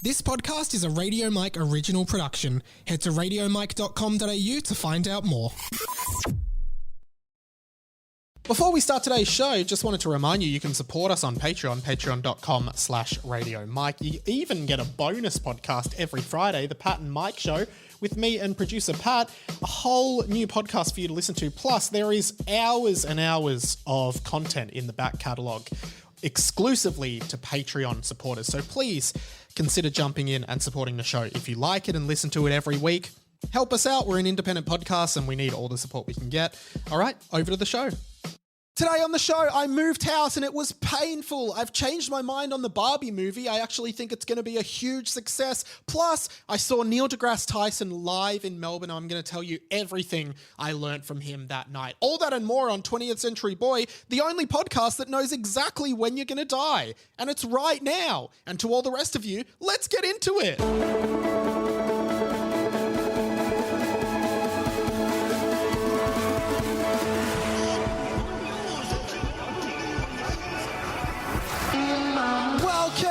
This podcast is a Radio Mike original production. Head to radiomike.com.au to find out more. Before we start today's show, just wanted to remind you can support us on Patreon, patreon.com/Radio Mike. You even get a bonus podcast every Friday, the Pat and Mike Show, with me and producer Pat, a whole new podcast for you to listen to. Plus, there is hours and hours of content in the back catalogue exclusively to Patreon supporters. So please consider jumping in and supporting the show. If you like it and listen to it every week, help us out. We're an independent podcast and we need all the support we can get. All right, over to the show. Today on the show, I moved house and it was painful. I've changed my mind on the Barbie movie. I actually think it's going to be a huge success. Plus, I saw Neil deGrasse Tyson live in Melbourne. I'm going to tell you everything I learned from him that night. All that and more on 20th Century Boy, the only podcast that knows exactly when you're going to die. And it's right now. And to all the rest of you, let's get into it. Welcome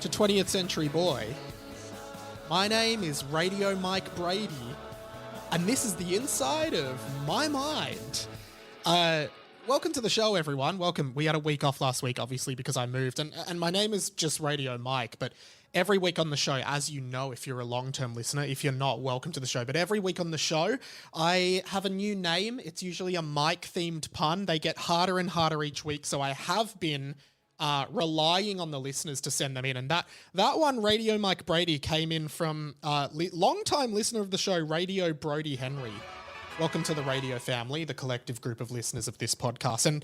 to 20th Century Boy. My name is Radio Mike Brady, and this is the inside of my mind. Welcome to the show, everyone. Welcome. We had a week off last week, obviously, because I moved, and my name is just Radio Mike, but every week on the show, as you know, if you're a long-term listener, if you're not, welcome to the show. But every week on the show, I have a new name. It's usually a Mike-themed pun. They get harder and harder each week, so I have been relying on the listeners to send them in. And that one, Radio Mike Brady, came in from long-time listener of the show, Radio Brody Henry. Welcome to the radio family, the collective group of listeners of this podcast. And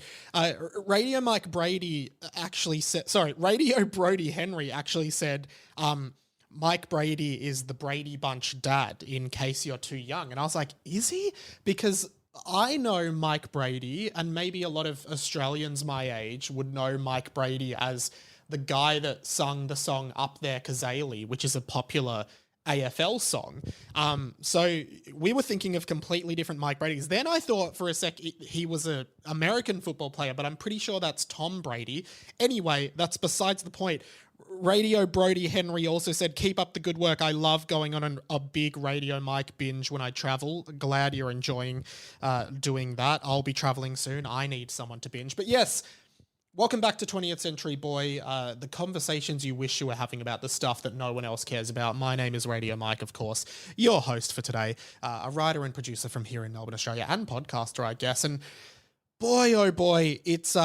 Radio Mike Brady actually said, Radio Brody Henry actually said, Mike Brady is the Brady Bunch dad, in case you're too young. And I was like, is he? Because I know Mike Brady, and maybe a lot of Australians my age would know Mike Brady as the guy that sung the song Up There Kazali, which is a popular AFL song. So we were thinking of completely different Mike Bradys. Then I thought for a sec he was an American football player, but I'm pretty sure that's Tom Brady. Anyway, that's besides the point. Radio Brody Henry also said, keep up the good work. I love going on a big Radio Mike binge when I travel. Glad you're enjoying doing that. I'll be traveling soon. I need someone to binge. But yes, welcome back to 20th Century Boy, the conversations you wish you were having about the stuff that no one else cares about. My name is Radio Mike, of course, your host for today, a writer and producer from here in Melbourne, Australia, and podcaster, I guess. And boy, oh boy, it's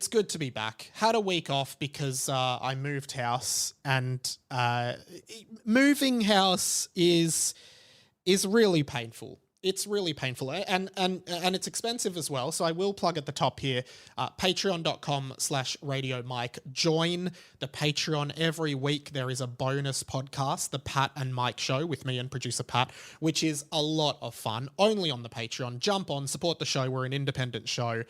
good to be back. Had a week off because I moved house, and moving house is really painful. It's really painful, and it's expensive as well. So I will plug at the top here, patreon.com/Radio Mike. Join the Patreon every week. There is a bonus podcast, the Pat and Mike Show with me and producer Pat, which is a lot of fun. Only on the Patreon. Jump on, support the show. We're an independent show.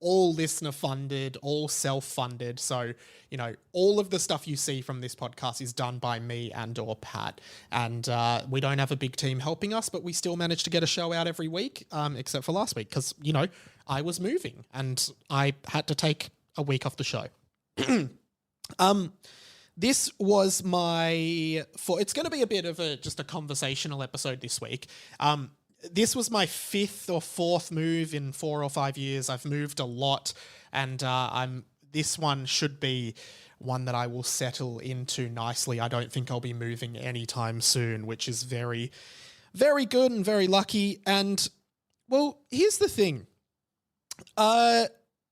All listener funded, all self-funded. So, you know, all of the stuff you see from this podcast is done by me and or Pat. And we don't have a big team helping us, but we still manage to get a show out every week, except for last week, because, you know, I was moving and I had to take a week off the show. This was it's going to be a bit of just a conversational episode this week. This was my fifth or fourth move in 4 or 5 years. I've moved a lot, and this one should be one that I will settle into nicely. I don't think I'll be moving anytime soon, which is very, very good and very lucky. And, well, here's the thing. A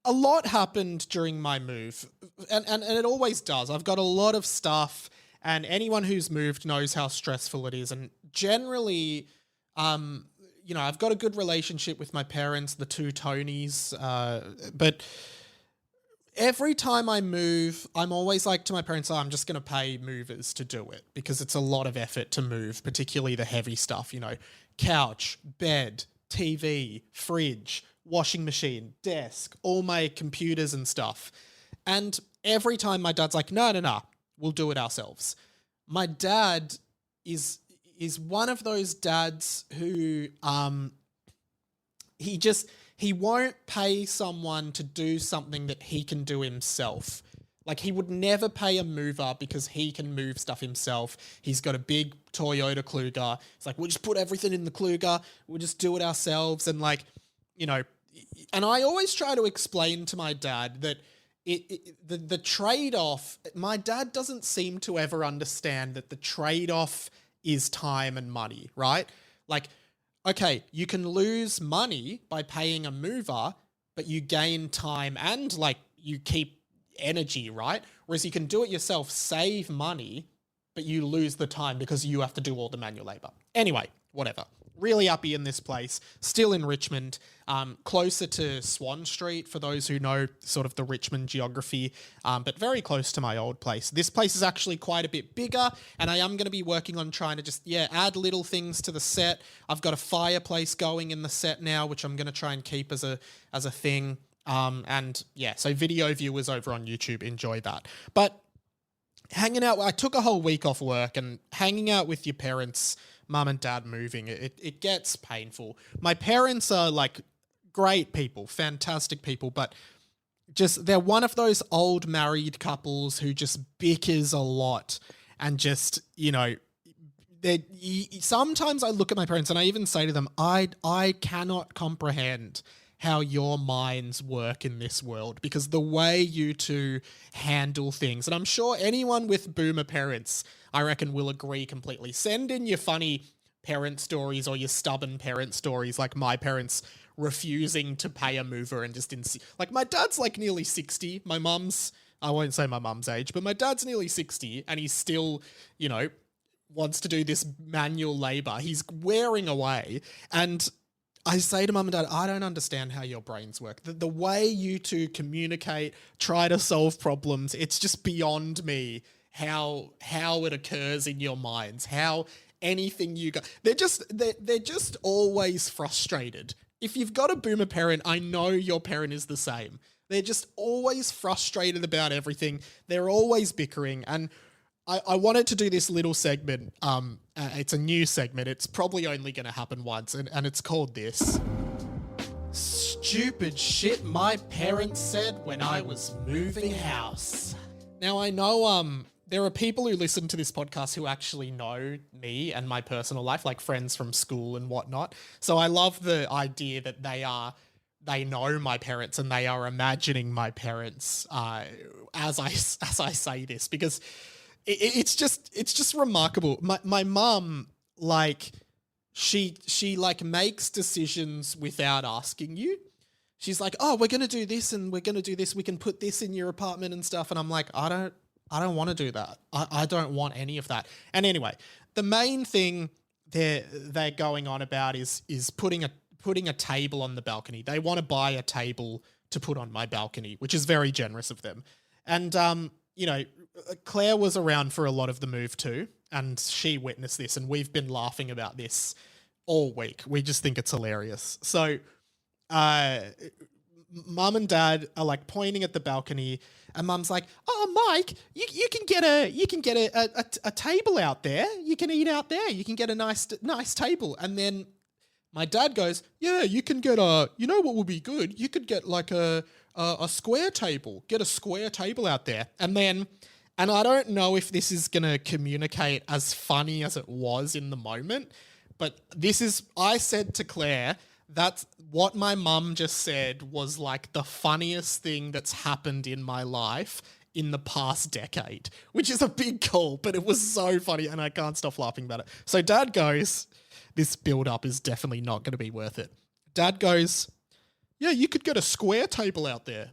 lot happened during my move, and it always does. I've got a lot of stuff, and anyone who's moved knows how stressful it is. And generally, you know, I've got a good relationship with my parents, the two Tonys, but every time I move, I'm always like to my parents, I'm just going to pay movers to do it, because it's a lot of effort to move, particularly the heavy stuff, you know, couch, bed, TV, fridge, washing machine, desk, all my computers and stuff. And every time my dad's like, no, we'll do it ourselves. My dad is one of those dads who, he won't pay someone to do something that he can do himself. Like, he would never pay a mover because he can move stuff himself. He's got a big Toyota Kluger. It's like, we'll just put everything in the Kluger. We'll just do it ourselves. And like, you know, and I always try to explain to my dad that the trade-off, my dad doesn't seem to ever understand that the trade-off is time and money, right? Like, okay, you can lose money by paying a mover, but you gain time and like you keep energy, right? Whereas you can do it yourself, save money, but you lose the time because you have to do all the manual labor. Anyway, whatever. Really uppy in this place, still in Richmond, closer to Swan Street for those who know sort of the Richmond geography, but very close to my old place. This place is actually quite a bit bigger, and I am going to be working on trying to just, add little things to the set. I've got a fireplace going in the set now, which I'm going to try and keep as a thing. So video viewers over on YouTube, enjoy that. But hanging out, I took a whole week off work, and hanging out with your parents, mum and dad moving, it gets painful. My parents are like great people, fantastic people, but just they're one of those old married couples who just bickers a lot and just, you know, sometimes I look at my parents and I even say to them, I cannot comprehend how your minds work in this world, because the way you two handle things, and I'm sure anyone with boomer parents, I reckon, will agree completely. Send in your funny parent stories or your stubborn parent stories, like my parents refusing to pay a mover and just like my dad's like nearly 60. My mum's, I won't say my mum's age, but my dad's nearly 60 and he's still, you know, wants to do this manual labor. He's wearing away, and I say to mum and dad, I don't understand how your brains work. The way you two communicate, try to solve problems, it's just beyond me how it occurs in your minds, how anything you go. They're just always frustrated. If you've got a boomer parent, I know your parent is the same. They're just always frustrated about everything. They're always bickering. And I wanted to do this little segment. It's a new segment. It's probably only going to happen once, and it's called this. Stupid shit my parents said when I was moving house. Now, I know there are people who listen to this podcast who actually know me and my personal life, like friends from school and whatnot. So I love the idea that they know my parents and they are imagining my parents as I say this, because it's just remarkable. My mum, like, she like makes decisions without asking you. She's like, oh, we're going to do this and we're going to do this. We can put this in your apartment and stuff. And I'm like, I don't want to do that. I don't want any of that. And anyway, the main thing they're going on about is putting a table on the balcony. They want to buy a table to put on my balcony, which is very generous of them. And, you know, Claire was around for a lot of the move too, and she witnessed this, and we've been laughing about this all week. We just think it's hilarious. So, mum and dad are like pointing at the balcony, and mum's like, "Oh, Mike, you can get a table out there. You can eat out there. You can get a nice table." And then my dad goes, "Yeah, you can get you know what would be good? You could get like a square table. Get a square table out there." And I don't know if this is going to communicate as funny as it was in the moment, but I said to Claire, that's what my mum just said was like the funniest thing that's happened in my life in the past decade, which is a big call, but it was so funny and I can't stop laughing about it. So Dad goes, this build-up is definitely not going to be worth it. Dad goes, "Yeah, you could get a square table out there."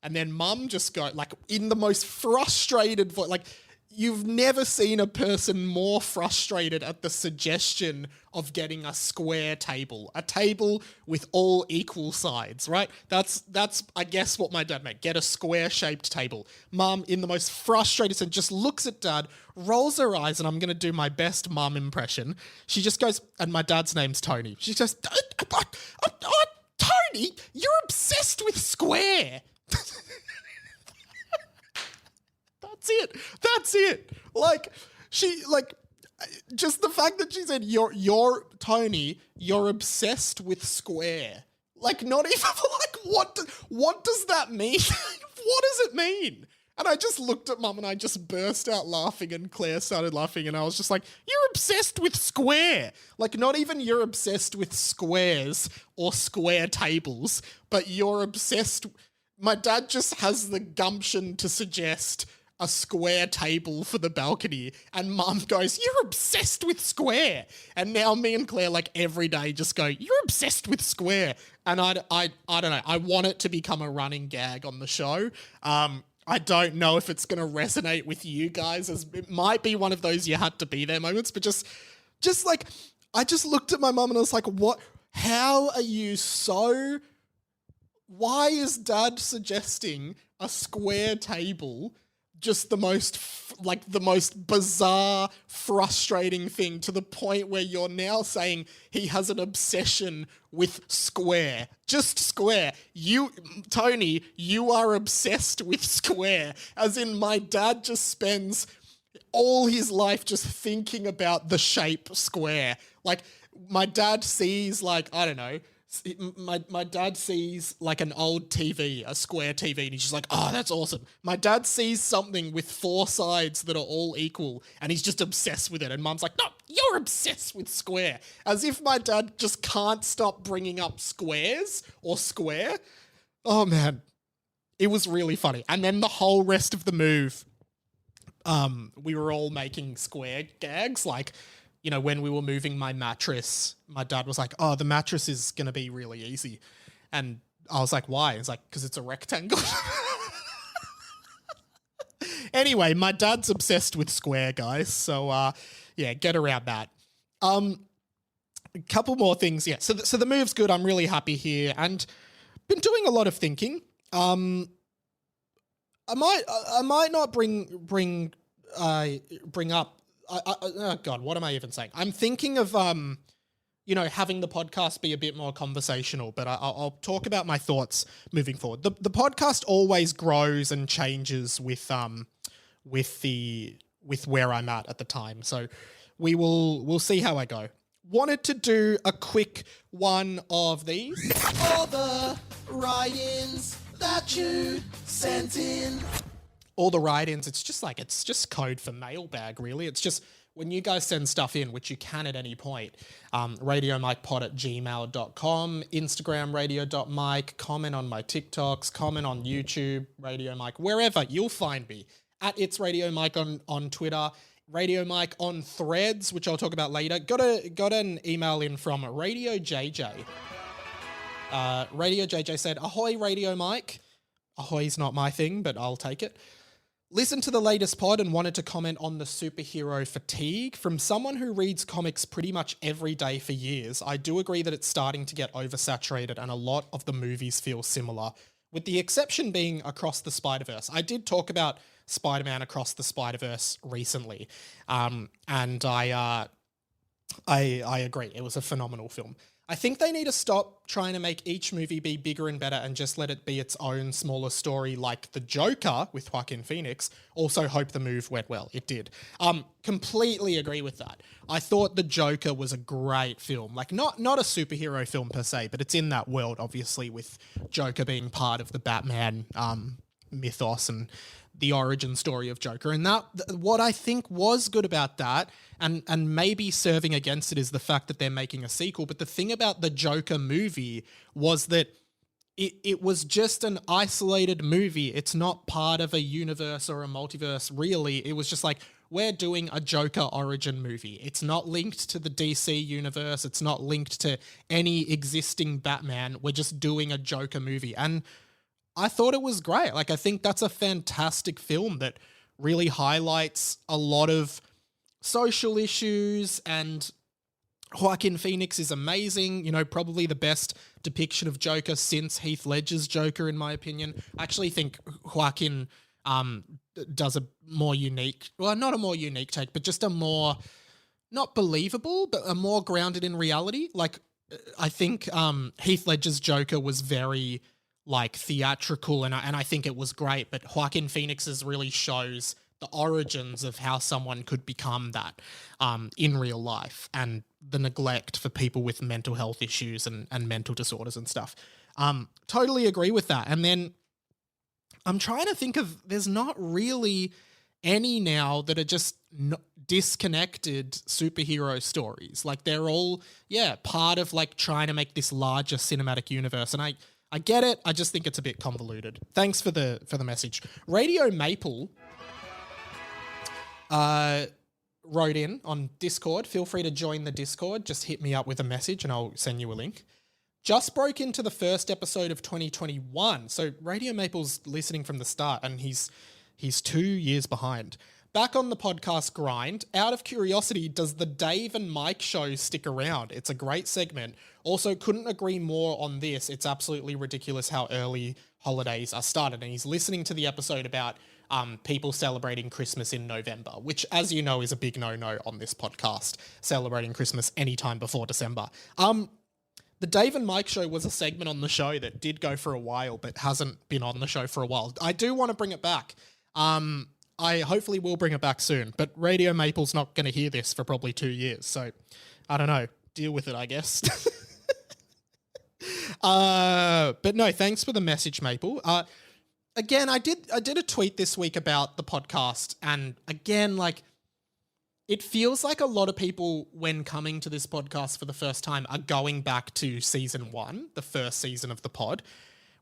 And then Mum just go like in the most frustrated voice, like you've never seen a person more frustrated at the suggestion of getting a square table, a table with all equal sides, right? That's I guess what my dad meant. Get a square shaped table. Mum in the most frustrated sense just looks at Dad, rolls her eyes, and I'm going to do my best mum impression. She just goes, and my dad's name's Tony. She goes, "Tony, you're obsessed with square." That's it. Like, she, like, just the fact that she said, you're Tony, you're obsessed with square. Like, not even, like, what does that mean? What does it mean? And I just looked at Mum and I just burst out laughing, and Claire started laughing, and I was just like, you're obsessed with square. Like, not even you're obsessed with squares or square tables, but you're obsessed. My dad just has the gumption to suggest a square table for the balcony, and Mum goes, you're obsessed with square. And now me and Claire, like, every day just go, you're obsessed with square. And I don't know, I want it to become a running gag on the show. I don't know if it's going to resonate with you guys, as it might be one of those you had to be there moments, but just like, I just looked at my mum and I was like, how are you so, why is Dad suggesting a square table just the most bizarre, frustrating thing, to the point where you're now saying he has an obsession with square. Just square. You, Tony, you are obsessed with square. As in, my dad just spends all his life just thinking about the shape square. Like, my dad sees, like, I don't know, my dad sees like an old TV, a square TV, and he's just like, oh, that's awesome. My dad sees something with 4 sides that are all equal, and he's just obsessed with it. And Mum's like, no, you're obsessed with square. As if my dad just can't stop bringing up squares or square. Oh, man. It was really funny. And then the whole rest of the move, we were all making square gags, like, you know, when we were moving my mattress, my dad was like, oh, the mattress is going to be really easy. And I was like, why? It's like, because it's a rectangle. Anyway, my dad's obsessed with square, guys. So, yeah, get around that. A couple more things. Yeah, so the move's good. I'm really happy here. And been doing a lot of thinking. I might not bring up, oh God, what am I even saying? I'm thinking of, you know, having the podcast be a bit more conversational, but I'll talk about my thoughts moving forward. The podcast always grows and changes with where I'm at the time. So we'll see how I go. Wanted to do a quick one of these. All the write-ins that you sent in. All the write-ins, it's just code for mailbag, really. It's just when you guys send stuff in, which you can at any point, radiomikepod@gmail.com, Instagram radio.mike, comment on my TikToks, comment on YouTube, Radio Mike, wherever, you'll find me. At It's Radio Mike on Twitter, Radio Mike on Threads, which I'll talk about later. Got an email in from Radio JJ. Radio JJ said, ahoy, Radio Mike. Ahoy's not my thing, but I'll take it. Listened to the latest pod and wanted to comment on the superhero fatigue. From someone who reads comics pretty much every day for years, I do agree that it's starting to get oversaturated and a lot of the movies feel similar, with the exception being Across the Spider-Verse. I did talk about Spider-Man Across the Spider-Verse recently, and I agree. It was a phenomenal film. I think they need to stop trying to make each movie be bigger and better and just let it be its own smaller story, like The Joker with Joaquin Phoenix. Also hope the move went well. It did. Completely agree with that. I thought The Joker was a great film. Like, not a superhero film per se, but it's in that world, obviously, with Joker being part of the Batman mythos and the origin story of Joker. And that, what I think was good about that, and maybe serving against it, is the fact that they're making a sequel. But the thing about the Joker movie was that it was just an isolated movie. It's not part of a universe or a multiverse, really. It was just like, we're doing a Joker origin movie. It's not linked to the DC universe. It's not linked to any existing Batman. We're just doing a Joker movie. And I thought it was great. Like, I think that's a fantastic film that really highlights a lot of social issues, and Joaquin Phoenix is amazing. You know, probably the best depiction of Joker since Heath Ledger's Joker, in my opinion. I actually think Joaquin does a more unique, well, not a more unique take, but just a more, not believable, but a more grounded in reality. Like, I think Heath Ledger's Joker was very, like, theatrical, and I think it was great, but Joaquin Phoenix's really shows the origins of how someone could become that in real life, and the neglect for people with mental health issues and mental disorders and stuff. Totally agree with that. And then I'm trying to think of, there's not really any now that are just disconnected superhero stories. Like they're all, part of like trying to make this larger cinematic universe. And I get it. I just think it's a bit convoluted. Thanks for the message. Radio Maple wrote in on Discord. Feel free to join the Discord. Just hit me up with a message and I'll send you a link. Just broke into the first episode of 2021. So Radio Maple's listening from the start, and he's 2 years behind. Back on the podcast grind. Out of curiosity, does the Dave and Mike show stick around? It's a great segment. Also, couldn't agree more on this. It's absolutely ridiculous how early holidays are started. And he's listening to the episode about people celebrating Christmas in November, which, as you know, is a big no-no on this podcast, celebrating Christmas anytime before December. The Dave and Mike show was a segment on the show that did go for a while, but hasn't been on the show for a while. I do want to bring it back. I hopefully will bring it back soon, but Radio Maple's not going to hear this for probably 2 years. So I don't know, deal with it, I guess. But no, thanks for the message, Maple. Again, I did a tweet this week about the podcast, and again, like, it feels like a lot of people, when coming to this podcast for the first time, are going back to season 1, the first season of the pod,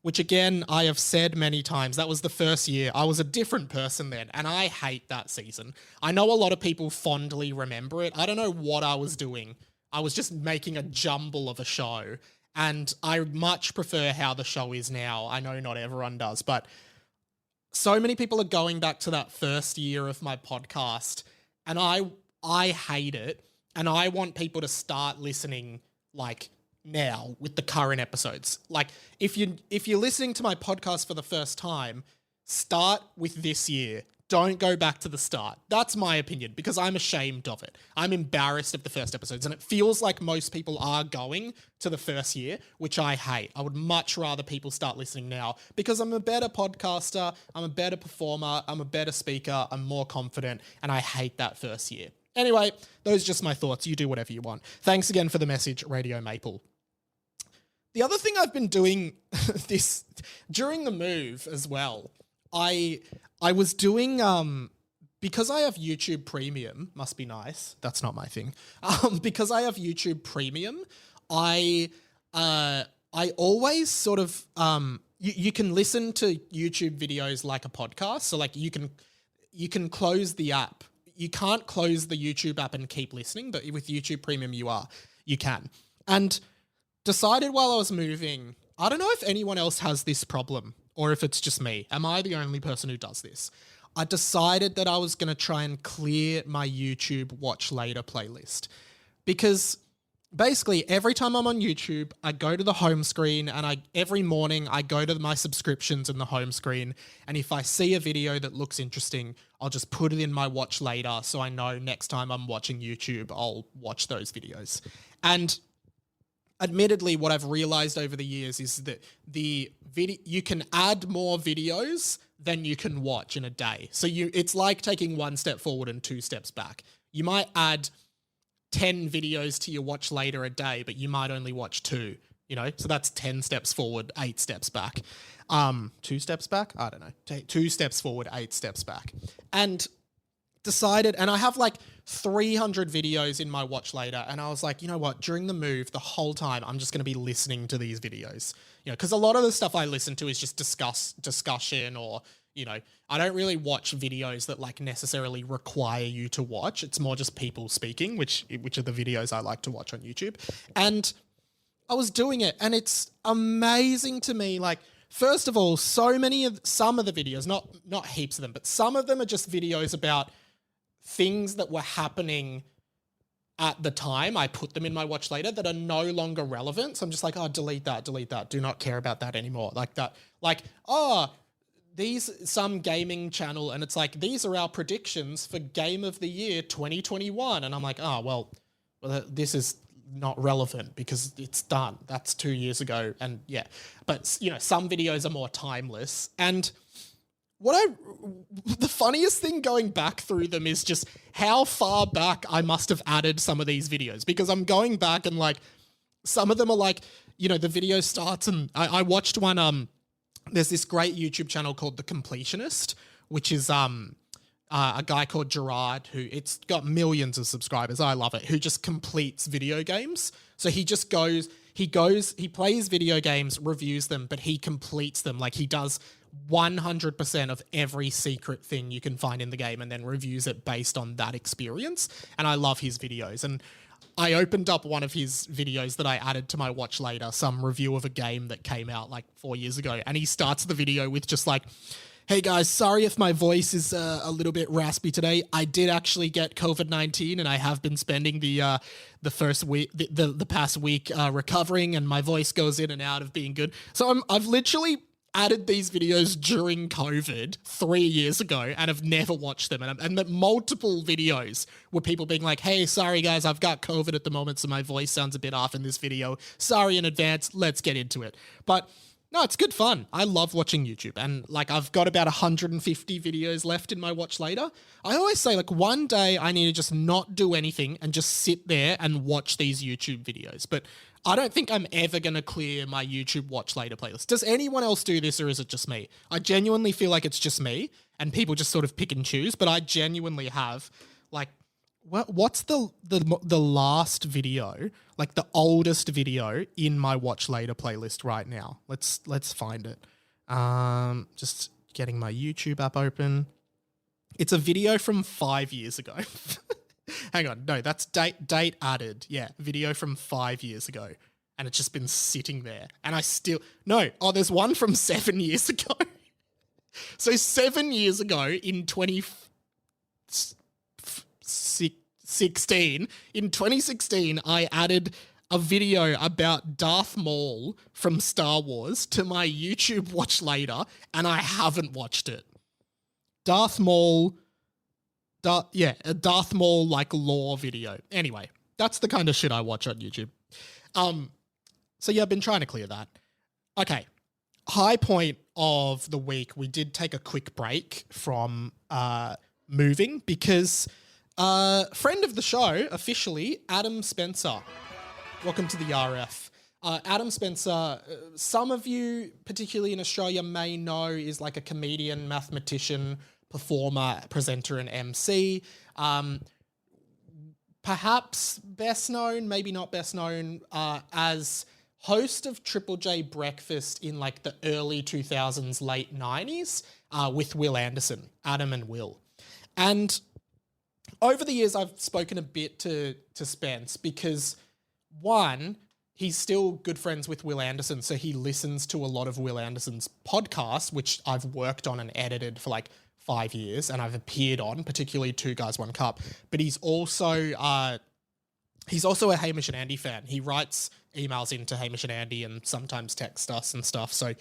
which again, I have said many times, that was the first year. I was a different person then, and I hate that season. I know a lot of people fondly remember it. I don't know what I was doing. I was just making a jumble of a show, and I much prefer how the show is now. I know not everyone does, but so many people are going back to that first year of my podcast, and I hate it, and I want people to start listening like now with the current episodes. Like if you're listening to my podcast for the first time, start with this year. Don't go back to the start. That's my opinion, because I'm ashamed of it. I'm embarrassed of the first episodes, and it feels like most people are going to the first year, which I hate. I would much rather people start listening now, because I'm a better podcaster, I'm a better performer, I'm a better speaker, I'm more confident, and I hate that first year. Anyway, those are just my thoughts. You do whatever you want. Thanks again for the message, Radio Maple. The other thing I've been doing this during the move as well, I was doing, because I have YouTube Premium, must be nice, that's not my thing, because I have YouTube Premium, I always sort of, you can listen to YouTube videos like a podcast, so like you can close the app. You can't close the YouTube app and keep listening, but with YouTube Premium you can. And decided while I was moving, I don't know if anyone else has this problem, or if it's just me. Am I the only person who does this? I decided that I was going to try and clear my YouTube Watch Later playlist, because basically every time I'm on YouTube, I go to the home screen, and every morning I go to my subscriptions in the home screen, and if I see a video that looks interesting, I'll just put it in my Watch Later, so I know next time I'm watching YouTube, I'll watch those videos. And admittedly, what I've realized over the years is that you can add more videos than you can watch in a day. So it's like taking 1 step forward and 2 steps back. You might add 10 videos to your Watch Later a day, but you might only watch 2, so that's 10 steps forward, 8 steps back. 2 steps back? I don't know. 2 steps forward, 8 steps back. And decided, and I have like 300 videos in my Watch Later, and I was like, you know what, during the move, the whole time, I'm just going to be listening to these videos, because a lot of the stuff I listen to is just discussion, or, I don't really watch videos that like necessarily require you to watch. It's more just people speaking, which are the videos I like to watch on YouTube. And I was doing it, and it's amazing to me, like, first of all, some of the videos, not heaps of them, but some of them are just videos about things that were happening at the time. I put them in my Watch Later that are no longer relevant. So I'm just like, oh, delete that. Do not care about that anymore. Like that. Like, some gaming channel, and it's like, these are our predictions for Game of the Year 2021. And I'm like, oh, well, this is not relevant because it's done. That's 2 years ago. And yeah, but some videos are more timeless. And the funniest thing going back through them is just how far back I must have added some of these videos, because I'm going back and like some of them are like, you know, the video starts and I watched one, there's this great YouTube channel called The Completionist, which is a guy called Gerard who, it's got millions of subscribers. I love it. Who just completes video games. So he just goes, he plays video games, reviews them, but he completes them. Like he does 100% of every secret thing you can find in the game and then reviews it based on that experience. And I love his videos. And I opened up one of his videos that I added to my watch later, some review of a game that came out like 4 years ago. And he starts the video with just like, hey guys, sorry if my voice is a little bit raspy today. I did actually get COVID-19 and I have been spending the first week, the past week recovering, and my voice goes in and out of being good. So I've literally added these videos during COVID 3 years ago and have never watched them. And multiple videos were people being like, hey, sorry guys, I've got COVID at the moment, so my voice sounds a bit off in this video. Sorry in advance, let's get into it. But no, it's good fun. I love watching YouTube, and like I've got about 150 videos left in my watch later. I always say like one day I need to just not do anything and just sit there and watch these YouTube videos. But I don't think I'm ever going to clear my YouTube watch later playlist. Does anyone else do this, or is it just me? I genuinely feel like it's just me and people just sort of pick and choose, but I genuinely have like, what's the last video, like the oldest video in my watch later playlist right now? Let's find it. Just getting my YouTube app open. It's a video from 5 years ago. Hang on, no, that's date added. Yeah, video from 5 years ago, and it's just been sitting there. And I still there's one from 7 years ago. So 7 years ago in 2016, I added a video about Darth Maul from Star Wars to my YouTube watch later, and I haven't watched it. Darth Maul a Darth Maul like lore video. Anyway, that's the kind of shit I watch on YouTube. So yeah, I've been trying to clear that. Okay, high point of the week, we did take a quick break from moving because friend of the show, officially, Adam Spencer. Welcome to the RF. Adam Spencer, some of you, particularly in Australia, may know is like a comedian, mathematician, performer, presenter, and MC. Perhaps best known, maybe not best known, as host of Triple J Breakfast in like the early 2000s, late 90s, with Will Anderson, Adam and Will. And over the years, I've spoken a bit to Spence because, one, he's still good friends with Will Anderson, so he listens to a lot of Will Anderson's podcasts, which I've worked on and edited for like 5 years, and I've appeared on, particularly Two Guys, One Cup. But he's also a Hamish and Andy fan. He writes emails into Hamish and Andy and sometimes texts us and stuff. So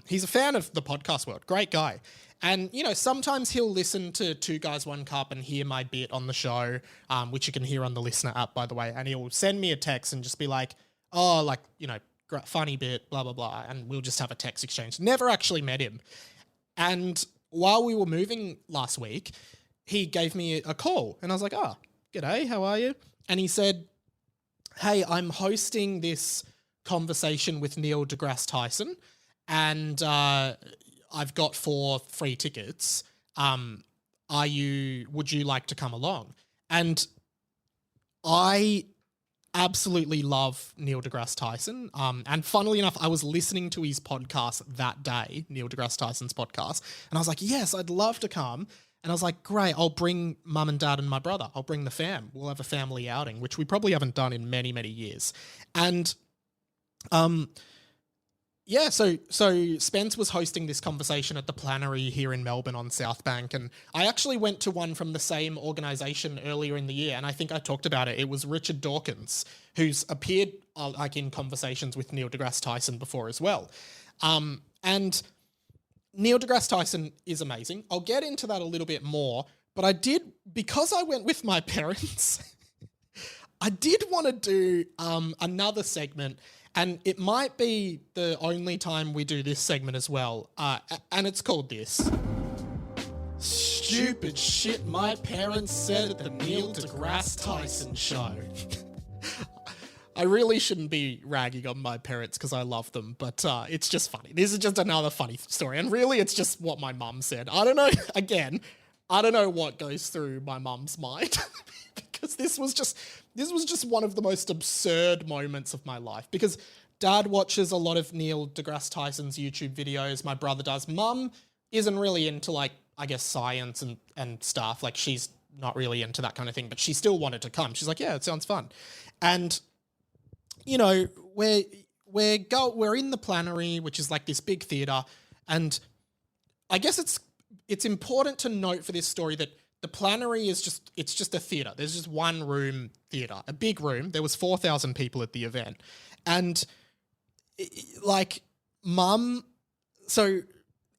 he's a fan of the podcast world. Great guy. And, you know, sometimes he'll listen to Two Guys, One Cup and hear my bit on the show, which you can hear on the listener app, by the way. And he'll send me a text and just be like, oh, like, you know, funny bit, blah, blah, blah. And we'll just have a text exchange. Never actually met him. And while we were moving last week, he gave me a call and I was like, oh, g'day, how are you? And he said, hey, I'm hosting this conversation with Neil deGrasse Tyson and I've got 4 free tickets. Would you like to come along? And I absolutely love Neil deGrasse Tyson. And funnily enough, I was listening to his podcast that day, Neil deGrasse Tyson's podcast, and I was like, yes, I'd love to come. And I was like, great, I'll bring mum and dad and my brother. I'll bring the fam. We'll have a family outing, which we probably haven't done in many, many years. And yeah, so Spence was hosting this conversation at the Plannery here in Melbourne on South Bank, and I actually went to one from the same organisation earlier in the year, and I think I talked about it. It was Richard Dawkins, who's appeared like in conversations with Neil deGrasse Tyson before as well. And Neil deGrasse Tyson is amazing. I'll get into that a little bit more, but because I went with my parents, I did want to do another segment. And it might be the only time we do this segment as well. And it's called this. stupid shit my parents said at the Neil deGrasse Tyson show. I really shouldn't be ragging on my parents because I love them, but it's just funny. This is just another funny story, and really it's just what my mum said. I don't know, again, I don't know what goes through my mum's mind because this was just one of the most absurd moments of my life, because Dad watches a lot of Neil deGrasse Tyson's YouTube videos, my brother does. Mum isn't really into, like, I guess, science and stuff. Like, she's not really into that kind of thing, but she still wanted to come. She's like, yeah, it sounds fun. And, you know, we're in the Planetary, which is like this big theatre, and I guess it's important to note for this story that the Planetary is just a theatre. There's just one room theatre, a big room. There was 4,000 people at the event. And like Mum, so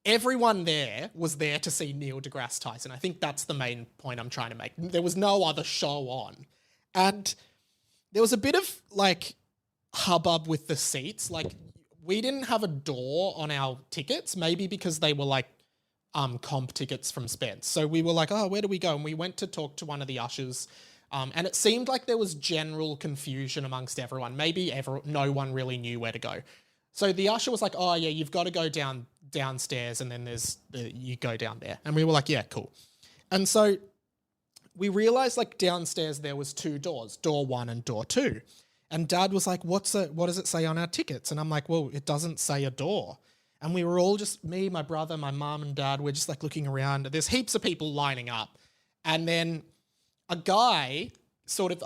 everyone there was there to see Neil deGrasse Tyson. I think that's the main point I'm trying to make. There was no other show on. And there was a bit of like hubbub with the seats. Like, we didn't have a door on our tickets, maybe because they were like comp tickets from Spence. So we were like, oh, where do we go? And we went to talk to one of the ushers, and it seemed like there was general confusion amongst everyone. Maybe no one really knew where to go. So the usher was like, oh yeah, you've got to go downstairs, and then you go down there. And we were like, yeah, cool. And so we realized, like, downstairs there was two doors, door 1 and door 2. And Dad was like, what does it say on our tickets? And I'm like, well, it doesn't say a door. And we were all just, me, my brother, my mum and Dad, we're just like looking around. There's heaps of people lining up. And then a guy, sort of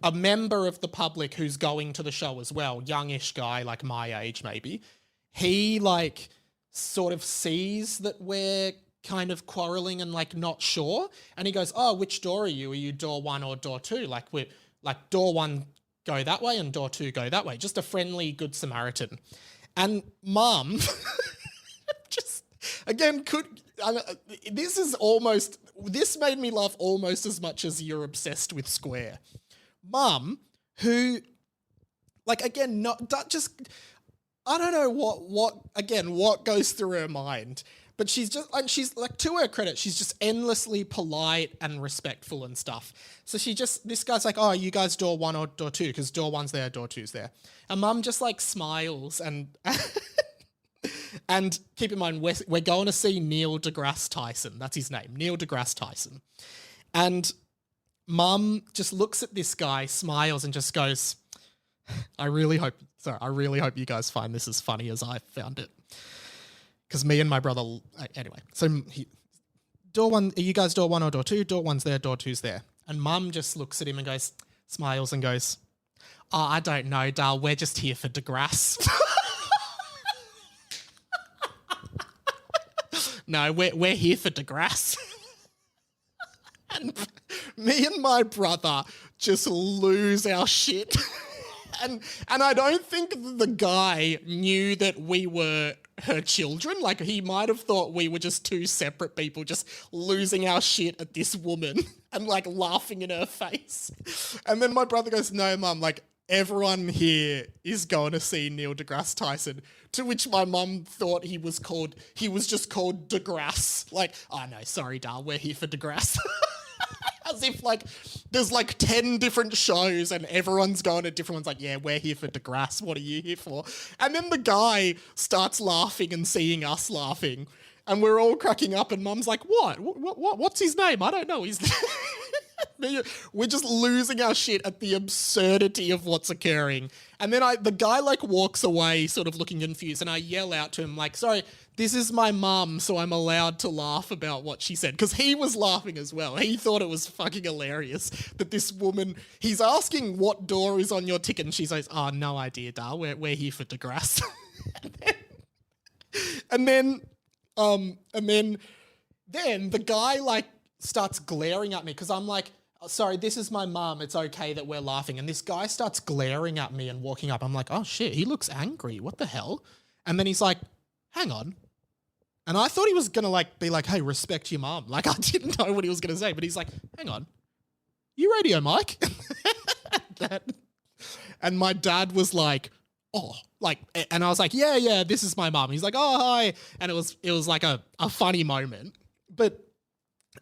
a member of the public who's going to the show as well, youngish guy, like my age maybe, he like sort of sees that we're kind of quarreling and like not sure. And he goes, oh, which door are you? Are you door 1 or door 2? Like, we're like door 1 go that way and door 2 go that way. Just a friendly good Samaritan. And Mum just, again, this made me laugh almost as much as you're obsessed with Square. Mum, who, like, again, I don't know what goes through her mind, but she's like, to her credit, she's just endlessly polite and respectful and stuff. So this guy's like, oh, you guys door 1 or door 2? Because door 1's there, door 2's there. And Mum just like smiles and and keep in mind, we're going to see Neil deGrasse Tyson. That's his name, Neil deGrasse Tyson. And Mum just looks at this guy, smiles, and just goes, I really hope you guys find this as funny as I found it. Because me and my brother, anyway, so door 1, are you guys door 1 or door 2? Door 1's there, door 2's there. And Mum just looks at him and goes, smiles and goes, oh, I don't know, Dal, we're just here for Degrasse. No, we're here for Degrasse. And me and my brother just lose our shit. And I don't think the guy knew that we were her children. Like, he might have thought we were just two separate people just losing our shit at this woman and like laughing in her face. And then my brother goes, no, Mum, like, everyone here is going to see Neil deGrasse Tyson. To which my mum thought he was just called Degrasse. Like, oh no, sorry, Dal, we're here for Degrasse. As if like there's like 10 different shows and everyone's going to different ones. Like, yeah, we're here for Degrasse. What are you here for? And then the guy starts laughing and seeing us laughing, and we're all cracking up. And Mum's like, what's his name? I don't know. We're just losing our shit at the absurdity of what's occurring. And then the guy like walks away sort of looking confused, and I yell out to him like, sorry, this is my mum, so I'm allowed to laugh about what she said. Because he was laughing as well. He thought it was fucking hilarious that this woman, he's asking what door is on your ticket, and she says, oh, no idea, Dal, we're here for Degrasse. and then the guy like starts glaring at me because I'm like, sorry, this is my mum. It's okay that we're laughing. And this guy starts glaring at me and walking up. I'm like, oh shit, he looks angry. What the hell? And then he's like, hang on. And I thought he was going to like be like, hey, respect your mum. Like, I didn't know what he was going to say, but he's like, hang on. You Radio Mike? And my dad was like, oh, like, and I was like, yeah, this is my mum. He's like, oh, hi. And it was like a funny moment. But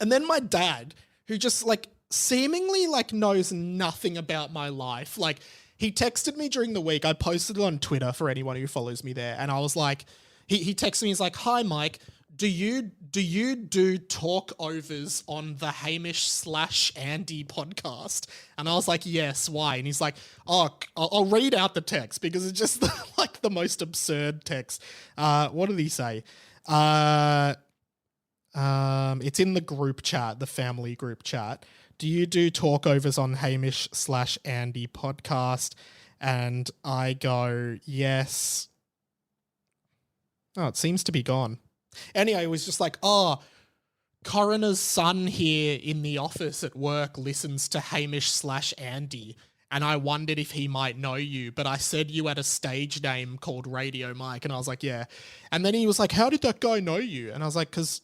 And then my dad, who just like seemingly like knows nothing about my life, like he texted me during the week. I posted it on Twitter for anyone who follows me there. And I was like, he texted me, he's like, "Hi, Mike, do you do talkovers on the Hamish/Andy podcast?" And I was like, "Yes, why?" And he's like, "Oh, I'll read out the text because it's just like the most absurd text." What did he say? It's in the group chat, the family group chat. "Do you do talkovers on Hamish/Andy podcast?" And I go, "Yes." Oh, it seems to be gone. Anyway, it was just like, "Oh, coroner's son here in the office at work listens to Hamish/Andy, and I wondered if he might know you, but I said you had a stage name called Radio Mike." And I was like, "Yeah." And then he was like, "How did that guy know you?" And I was like, because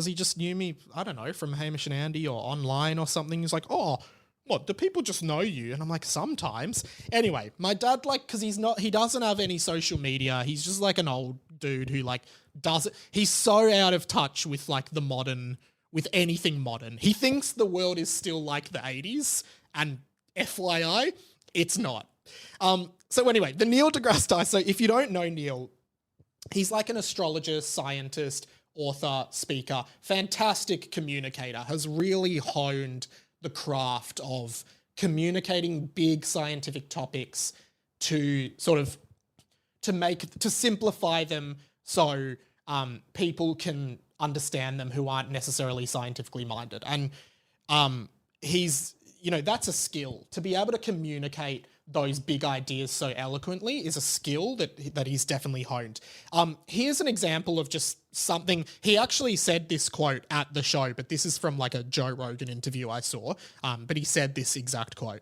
he just knew me, I don't know, from Hamish and Andy or online or something. He's like, "Oh, what, do people just know you?" And I'm like, "Sometimes." Anyway, my dad, like, because he doesn't have any social media. He's just like an old dude who like he's so out of touch with like with anything modern. He thinks the world is still like the 80s, and FYI, it's not. So anyway, the Neil deGrasse Tyson. So if you don't know Neil, he's like an astrologer, scientist, author, speaker, fantastic communicator, has really honed the craft of communicating big scientific topics to sort of to simplify them so people can understand them who aren't necessarily scientifically minded. And he's, that's a skill. To be able to communicate those big ideas so eloquently is a skill that he's definitely honed. Here's an example of just something. He actually said this quote at the show, but this is from like a Joe Rogan interview I saw. But he said this exact quote.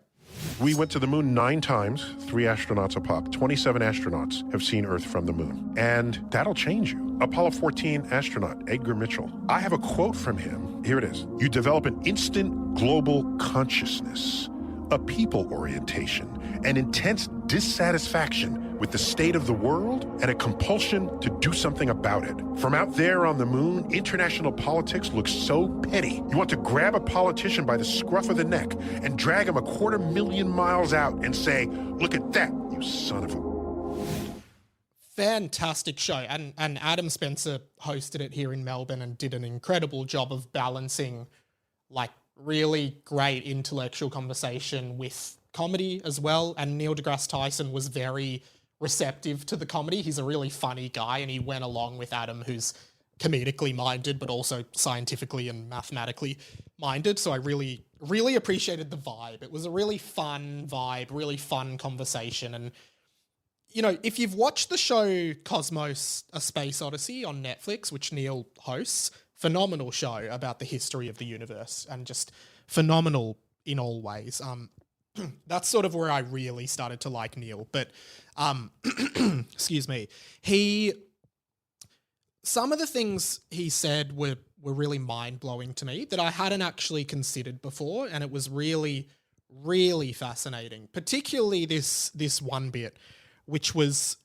"We went to the moon 9 times, 3 astronauts a pop. 27 astronauts have seen Earth from the moon. And that'll change you." Apollo 14 astronaut Edgar Mitchell. I have a quote from him. Here it is. "You develop an instant global consciousness, a people orientation, an intense dissatisfaction with the state of the world, and a compulsion to do something about it. From out there on the moon, international politics looks so petty. You want to grab a politician by the scruff of the neck and drag him 250,000 miles out and say, 'Look at that, you son of a..." Fantastic show. And Adam Spencer hosted it here in Melbourne and did an incredible job of balancing like really great intellectual conversation with comedy as well. And Neil deGrasse Tyson was very receptive to the comedy. He's a really funny guy, and he went along with Adam, who's comedically minded, but also scientifically and mathematically minded. So I really, really appreciated the vibe. It was a really fun vibe, really fun conversation. And, if you've watched the show Cosmos: A Space Odyssey on Netflix, which Neil hosts, phenomenal show about the history of the universe and just phenomenal in all ways. That's sort of where I really started to like Neil. But, excuse me, some of the things he said were really mind-blowing to me that I hadn't actually considered before, and it was really, really fascinating. Particularly this one bit, which was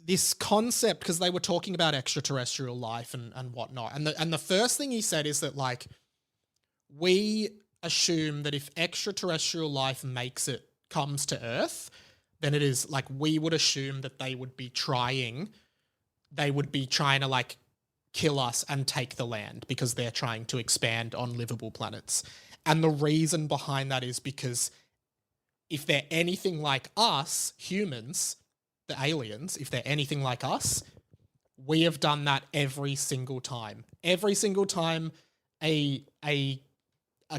this concept, because they were talking about extraterrestrial life and whatnot. And the first thing he said is that, like, we assume that if extraterrestrial life comes to Earth, then it is like we would assume that they would be trying to like kill us and take the land because they're trying to expand on livable planets. And the reason behind that is because if they're anything like us, humans, the aliens, if they're anything like us, we have done that every single time. Every single time a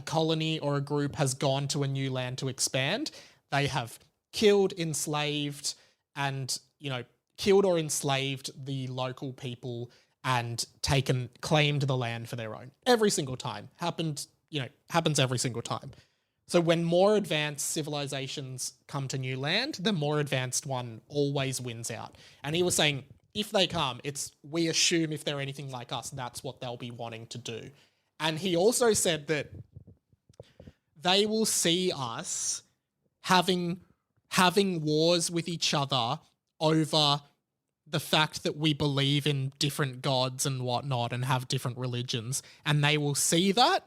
colony or a group has gone to a new land to expand, they have killed, enslaved, and, killed or enslaved the local people and claimed the land for their own. Every single time. Happens every single time. So when more advanced civilizations come to new land, the more advanced one always wins out. And he was saying, if they come, we assume if they're anything like us, that's what they'll be wanting to do. And he also said that they will see us having wars with each other over the fact that we believe in different gods and whatnot and have different religions, and they will see that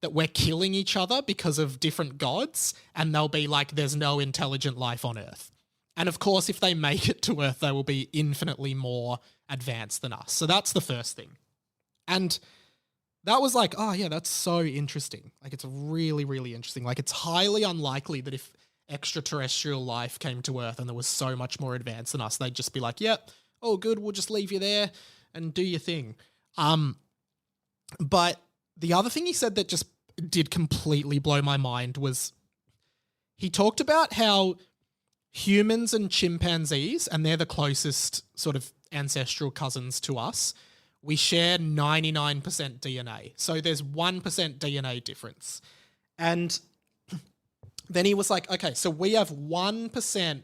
we're killing each other because of different gods, and they'll be like, there's no intelligent life on Earth. And of course, if they make it to Earth, they will be infinitely more advanced than us. So that's the first thing. And that was like, oh yeah, that's so interesting. Like, it's really, really interesting. Like, it's highly unlikely that if extraterrestrial life came to Earth and there was so much more advanced than us, they'd just be like, yep, oh good, we'll just leave you there and do your thing. But the other thing he said that just did completely blow my mind was he talked about how humans and chimpanzees, and they're the closest sort of ancestral cousins to us, we share 99% DNA. So there's 1% DNA difference. And then he was like, okay, so we have 1%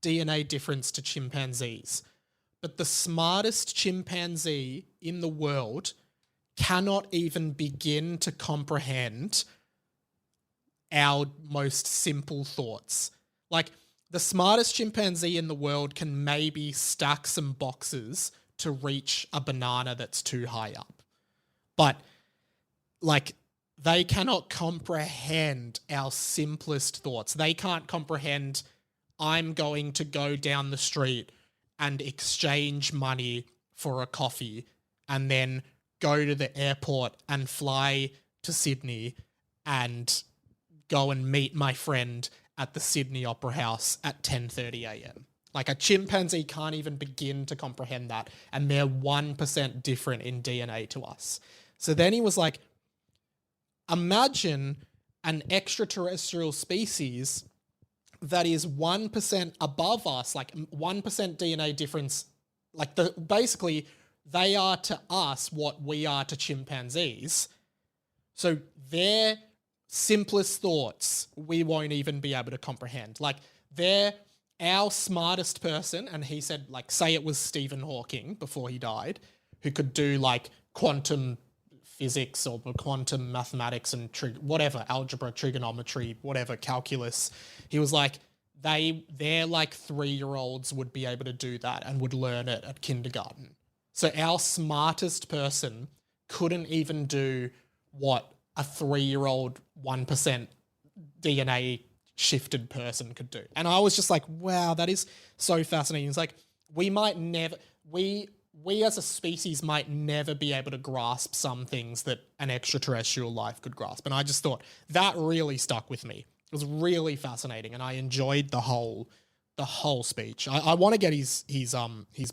DNA difference to chimpanzees, but the smartest chimpanzee in the world cannot even begin to comprehend our most simple thoughts. Like, the smartest chimpanzee in the world can maybe stack some boxes to reach a banana that's too high up. But, like, they cannot comprehend our simplest thoughts. They can't comprehend, I'm going to go down the street and exchange money for a coffee and then go to the airport and fly to Sydney and go and meet my friend at the Sydney Opera House at 10:30 a.m. Like, a chimpanzee can't even begin to comprehend that, and they're 1% different in DNA to us. So then he was like, imagine an extraterrestrial species that is 1% above us, like 1% DNA difference. Like, basically, they are to us what we are to chimpanzees. So their simplest thoughts, we won't even be able to comprehend. Like, they're our smartest person, and he said, like, say it was Stephen Hawking before he died, who could do, like, quantum physics or quantum mathematics and whatever, algebra, trigonometry, whatever, calculus. He was like, they're like 3-year-olds would be able to do that and would learn it at kindergarten. So our smartest person couldn't even do what a 3-year-old 1% DNA shifted person could do. And I was just like, wow, that is so fascinating. It's like, we as a species might never be able to grasp some things that an extraterrestrial life could grasp. And I just thought that really stuck with me. It was really fascinating, and I enjoyed the whole speech. I want to get his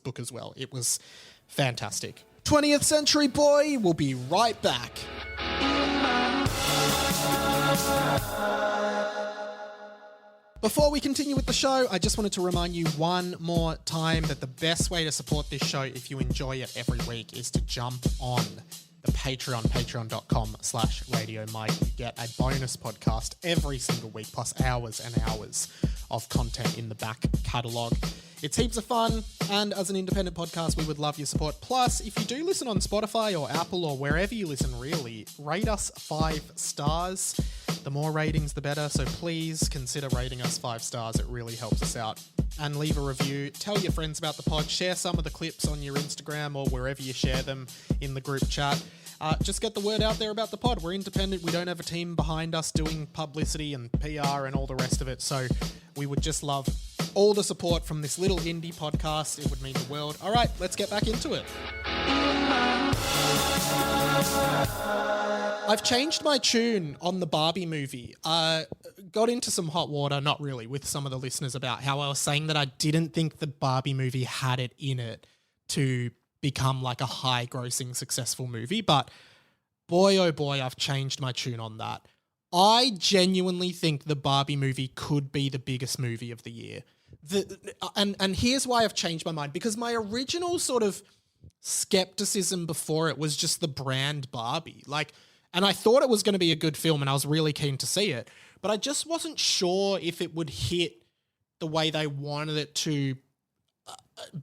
book as well. It was fantastic. 20th Century Boy will be right back. Before we continue with the show, I just wanted to remind you one more time that the best way to support this show, if you enjoy it every week, is to jump on the Patreon, patreon.com/Radio Mike. You get a bonus podcast every single week, plus hours and hours of content in the back catalogue. It's heaps of fun, and as an independent podcast, we would love your support. Plus, if you do listen on Spotify or Apple or wherever you listen, really, rate us 5 stars. The more ratings, the better, so please consider rating us 5 stars. It really helps us out. And leave a review. Tell your friends about the pod. Share some of the clips on your Instagram or wherever you share them in the group chat. Just get the word out there about the pod. We're independent. We don't have a team behind us doing publicity and PR and all the rest of it. So we would just love all the support from this little indie podcast. It would mean the world. All right, let's get back into it. I've changed my tune on the Barbie movie. Got into some hot water, not really, with some of the listeners about how I was saying that I didn't think the Barbie movie had it in it to become like a high-grossing, successful movie. But boy, oh boy, I've changed my tune on that. I genuinely think the Barbie movie could be the biggest movie of the year. And here's why I've changed my mind. Because my original sort of skepticism before it was just the brand Barbie. And I thought it was going to be a good film and I was really keen to see it. But I just wasn't sure if it would hit the way they wanted it to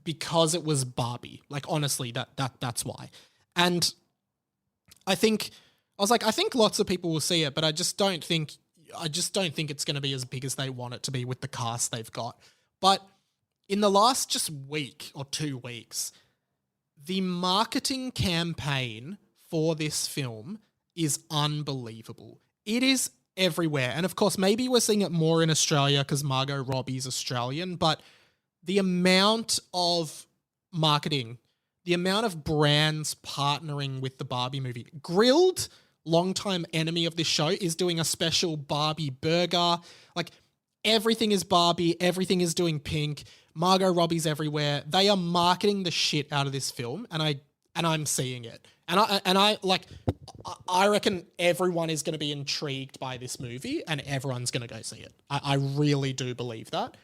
because it was Barbie. Like, honestly, that's why. And I think lots of people will see it, but I just don't think it's going to be as big as they want it to be with the cast they've got. But in the last just week or 2 weeks, the marketing campaign for this film is unbelievable. It is everywhere. And of course, maybe we're seeing it more in Australia because Margot Robbie's Australian, but the amount of marketing, the amount of brands partnering with the Barbie movie. Grilled, longtime enemy of this show, is doing a special Barbie burger. Like, everything is Barbie, everything is doing pink. Margot Robbie's everywhere. They are marketing the shit out of this film, and I'm seeing it. And I reckon everyone is going to be intrigued by this movie, and everyone's going to go see it. I really do believe that.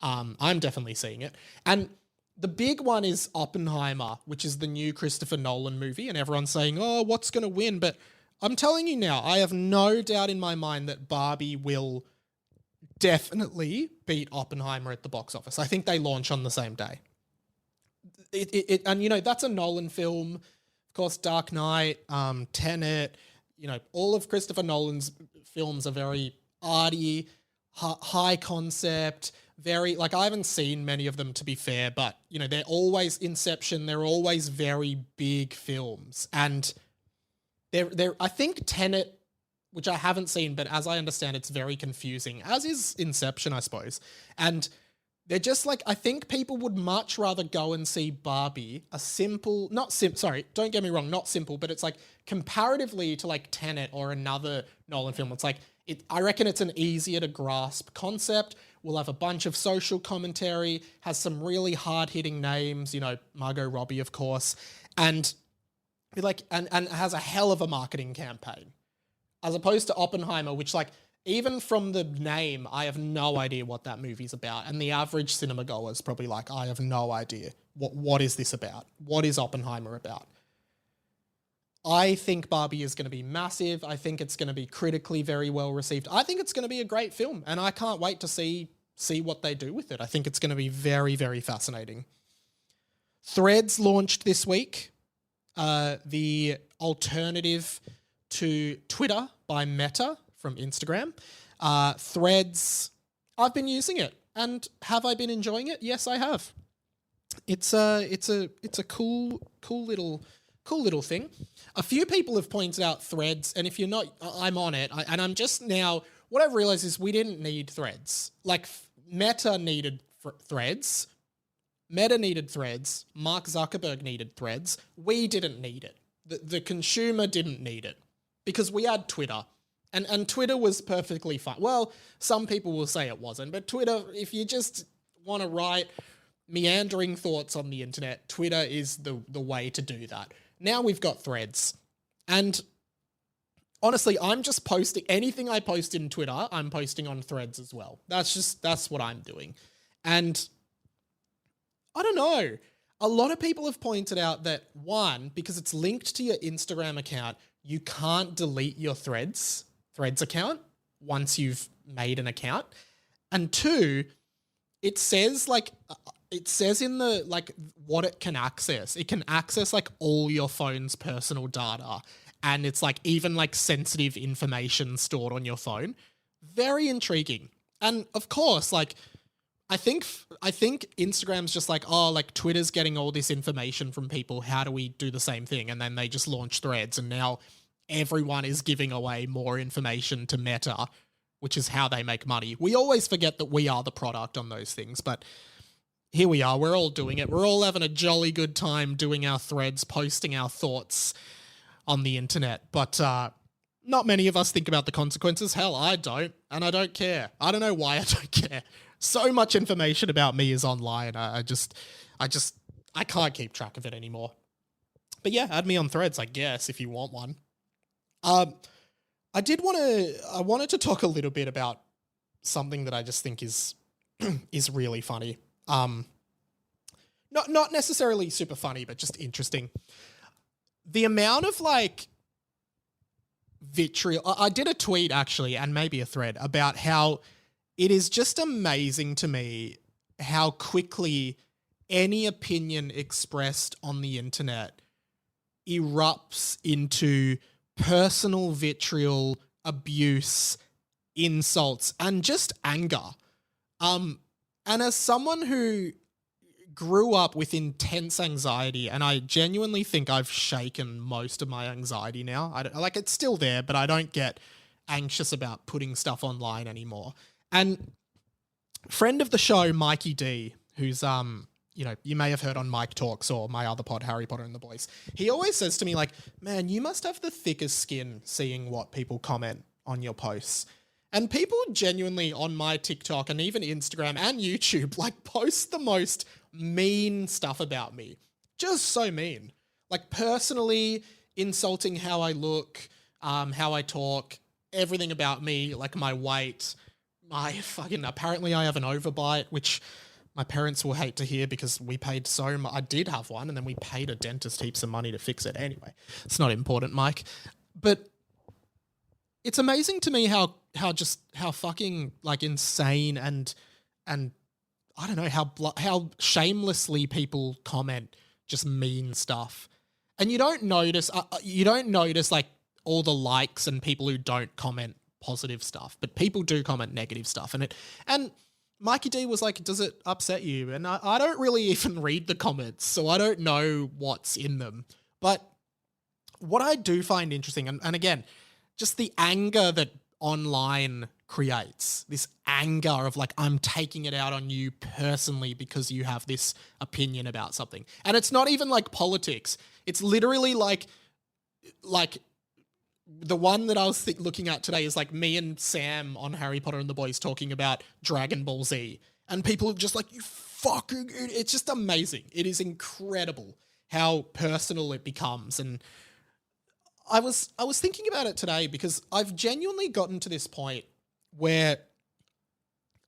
I'm definitely seeing it. And the big one is Oppenheimer, which is the new Christopher Nolan movie, and everyone's saying, oh, what's going to win? But I'm telling you now, I have no doubt in my mind that Barbie will definitely beat Oppenheimer at the box office. I think they launch on the same day. And, you know, that's a Nolan film. Of course, Dark Knight, Tenet, you know, all of Christopher Nolan's films are very arty, high concept, very, like, I haven't seen many of them, to be fair, but, you know, they're always Inception, they're always very big films. And I think Tenet, which I haven't seen, but as I understand, it's very confusing, as is Inception, I suppose. And they're just like, I think people would much rather go and see Barbie, a simple, don't get me wrong, not simple, but it's like comparatively to like Tenet or another Nolan film, it's like, I reckon it's an easier to grasp concept. We'll have a bunch of social commentary, has some really hard-hitting names, you know, Margot Robbie, of course, and has a hell of a marketing campaign. As opposed to Oppenheimer, which, like, even from the name, I have no idea what that movie's about. And the average cinema goer is probably like, I have no idea. What is this about? What is Oppenheimer about? I think Barbie is going to be massive. I think it's going to be critically very well received. I think it's going to be a great film, and I can't wait to see what they do with it. I think it's going to be very, very fascinating. Threads launched this week. The alternative to Twitter by Meta from Instagram. Threads, I've been using it, and have I been enjoying it? Yes, I have. It's a cool little thing. A few people have pointed out Threads, and if you're not, I'm on it, and I'm just now, what I've realized is we didn't need Threads. Like, Meta needed Threads. Meta needed Threads. Mark Zuckerberg needed Threads. We didn't need it. The consumer didn't need it because we had Twitter. And Twitter was perfectly fine. Well, some people will say it wasn't, but Twitter, if you just want to write meandering thoughts on the internet, Twitter is the way to do that. Now we've got Threads. And honestly, I'm just posting anything I post in Twitter, I'm posting on Threads as well. That's what I'm doing. And I don't know. A lot of people have pointed out that, one, because it's linked to your Instagram account, you can't delete your Threads account once you've made an account. And two, it says in the, like, what it can access. It can access, like, all your phone's personal data. And it's, like, even, like, sensitive information stored on your phone. Very intriguing. And, of course, like, I think Instagram's just like, oh, like, Twitter's getting all this information from people. How do we do the same thing? And then they just launch Threads, and now everyone is giving away more information to Meta, which is how they make money. We always forget that we are the product on those things, but here we are. We're all doing it. We're all having a jolly good time doing our Threads, posting our thoughts on the internet. But not many of us think about the consequences. Hell, I don't, and I don't care. I don't know why I don't care. So much information about me is online. I can't keep track of it anymore. But yeah, add me on Threads, I guess, if you want one. I wanted to talk a little bit about something that I just think is really funny. Not necessarily super funny, but just interesting. The amount of, like, vitriol. I did a tweet, actually, and maybe a thread, about how it is just amazing to me how quickly any opinion expressed on the internet erupts into personal vitriol, abuse, insults, and just anger. And as someone who grew up with intense anxiety, and I genuinely think I've shaken most of my anxiety now. Like, it's still there, but I don't get anxious about putting stuff online anymore. And friend of the show, Mikey D, who's, you may have heard on Mike Talks or my other pod, Harry Potter and the Boys. He always says to me, like, man, you must have the thickest skin seeing what people comment on your posts. And people genuinely on my TikTok and even Instagram and YouTube, like, post the most mean stuff about me. Just so mean. Like, personally insulting how I look, how I talk, everything about me, like my weight, apparently I have an overbite, which my parents will hate to hear because we paid so much. I did have one, and then we paid a dentist heaps of money to fix it. Anyway, it's not important, Mike. But it's amazing to me how fucking, like, insane and I don't know how shamelessly people comment just mean stuff, and you don't notice like all the likes and people who don't comment positive stuff, but people do comment negative stuff, and Mikey D was like, does it upset you? And I don't really even read the comments, so I don't know what's in them. But what I do find interesting, and again, just the anger that online creates, this anger of like, I'm taking it out on you personally because you have this opinion about something. And it's not even like politics. It's literally like the one that I was looking at today is like me and Sam on Harry Potter and the Boys talking about Dragon Ball Z. And people are just like, you fucking... It's just amazing. It is incredible how personal it becomes. And I was thinking about it today because I've genuinely gotten to this point where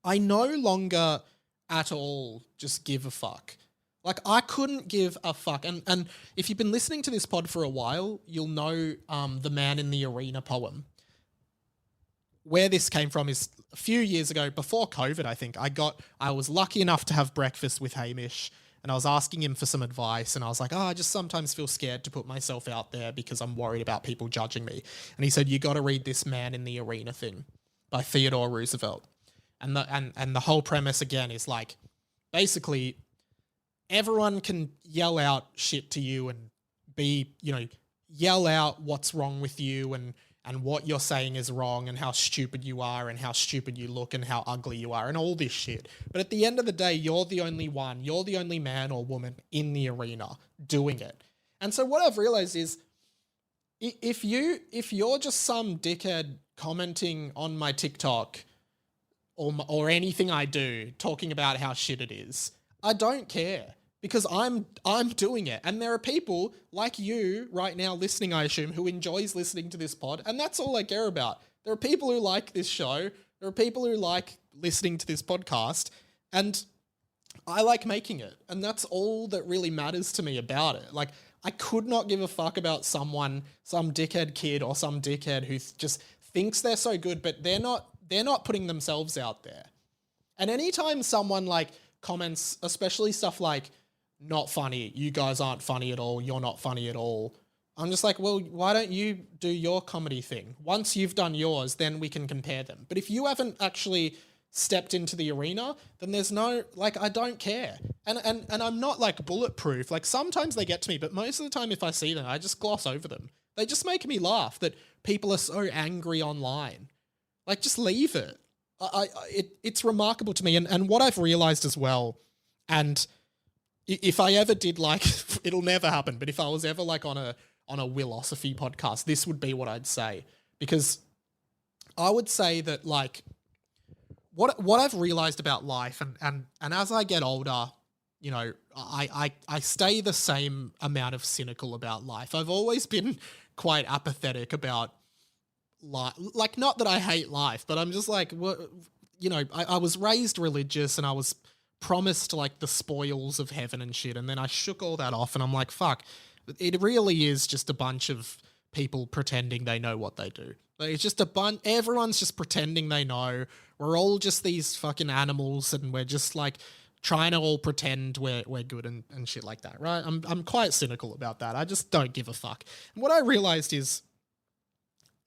I no longer at all just give a fuck. Like, I couldn't give a fuck. And if you've been listening to this pod for a while, you'll know the Man in the Arena poem. Where this came from is a few years ago, before COVID, I think, I was lucky enough to have breakfast with Hamish, and I was asking him for some advice, and I was like, I just sometimes feel scared to put myself out there because I'm worried about people judging me. And he said, you got to read this Man in the Arena thing by Theodore Roosevelt. And the whole premise, again, is like, basically, everyone can yell out shit to you and yell out what's wrong with you and what you're saying is wrong and how stupid you are and how stupid you look and how ugly you are and all this shit. But at the end of the day, you're the only one, you're the only man or woman in the arena doing it. And so what I've realized is if you're just some dickhead commenting on my TikTok or anything I do talking about how shit it is, I don't care. Because I'm doing it. And there are people like you right now listening, I assume, who enjoys listening to this pod. And that's all I care about. There are people who like this show. There are people who like listening to this podcast. And I like making it. And that's all that really matters to me about it. Like, I could not give a fuck about some dickhead kid or some dickhead who just thinks they're so good, but they're not putting themselves out there. And anytime someone like comments, especially stuff like, not funny, you guys aren't funny at all, you're not funny at all, I'm just like, well, why don't you do your comedy thing? Once you've done yours, then we can compare them. But if you haven't actually stepped into the arena, then there's no, like, I don't care. And I'm not like bulletproof. Like, sometimes they get to me, but most of the time if I see them, I just gloss over them. They just make me laugh that people are so angry online. Like, just leave it. It's remarkable to me. And what I've realized as well, and if I ever did, like, it'll never happen, but if I was ever like on a Willosophy podcast, this would be what I'd say. Because I would say that, like, what I've realized about life and as I get older, you know, I stay the same amount of cynical about life. I've always been quite apathetic about life. Like, not that I hate life, but I'm just like, you know, I was raised religious and I was promised like the spoils of heaven and shit, and then I shook all that off and I'm like, fuck, it really is just a bunch of people pretending they know what they do. Like, it's just everyone's just pretending they know. We're all just these fucking animals and we're just like trying to all pretend we're good and shit like that, right? I'm quite cynical about that. I just don't give a fuck. And what I realized is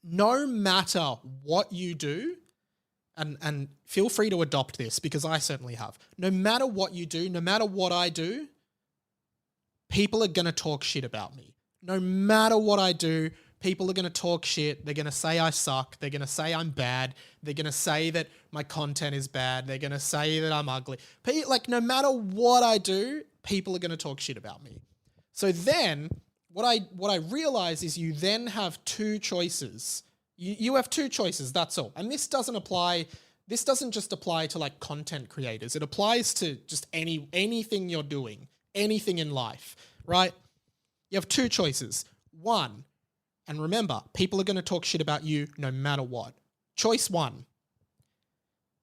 no matter what you do, and feel free to adopt this because I certainly have. No matter what you do, no matter what I do, people are going to talk shit about me. No matter what I do, people are going to talk shit. They're going to say I suck. They're going to say I'm bad. They're going to say that my content is bad. They're going to say that I'm ugly. Like, no matter what I do, people are going to talk shit about me. So then what I realize is you then have two choices. You have two choices, that's all. And this doesn't just apply to like content creators. It applies to just anything you're doing, anything in life, right? You have two choices. One, and remember, people are going to talk shit about you no matter what. Choice one,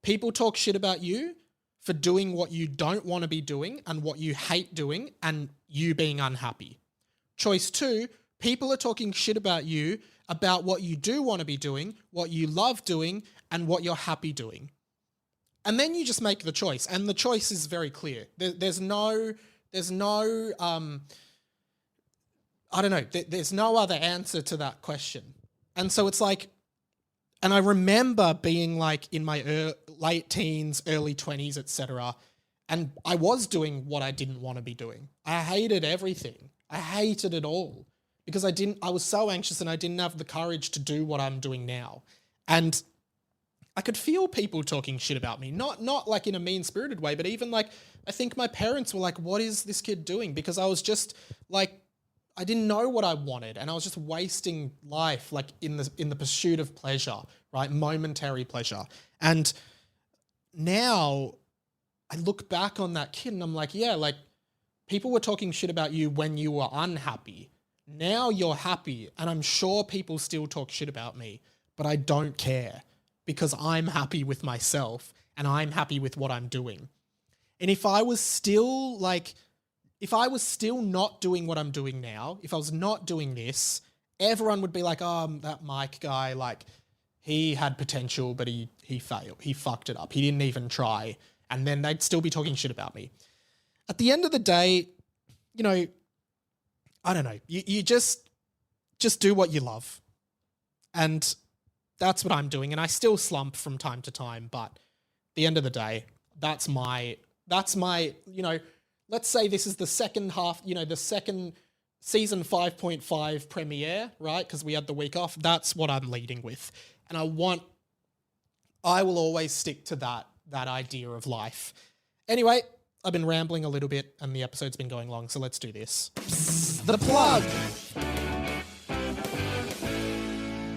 people talk shit about you for doing what you don't want to be doing and what you hate doing and you being unhappy. Choice two, people are talking shit about you about what you do want to be doing, what you love doing, and what you're happy doing. And then you just make the choice. And the choice is very clear. There's no other answer to that question. And so it's like, and I remember being like in my late teens, early 20s, etc. And I was doing what I didn't want to be doing. I hated everything. I hated it all because I was so anxious and I didn't have the courage to do what I'm doing now. And I could feel people talking shit about me, not like in a mean-spirited way, but even like, I think my parents were like, what is this kid doing? Because I was just like, I didn't know what I wanted and I was just wasting life like in the pursuit of pleasure, right? Momentary pleasure. And now I look back on that kid and I'm like, yeah, like people were talking shit about you when you were unhappy. Now you're happy and I'm sure people still talk shit about me, but I don't care because I'm happy with myself and I'm happy with what I'm doing. And if I was still not doing what I'm doing now, if I was not doing this, everyone would be like, oh, that Mike guy, like he had potential, but he failed. He fucked it up. He didn't even try. And then they'd still be talking shit about me. At the end of the day, you know, I don't know. You just do what you love. And that's what I'm doing. And I still slump from time to time, but at the end of the day, that's my, you know, let's say this is the second half, you know, the second season 5.5 premiere, right? Because we had the week off. That's what I'm leading with. And I will always stick to that idea of life. Anyway, I've been rambling a little bit and the episode's been going long, so let's do this. The plug.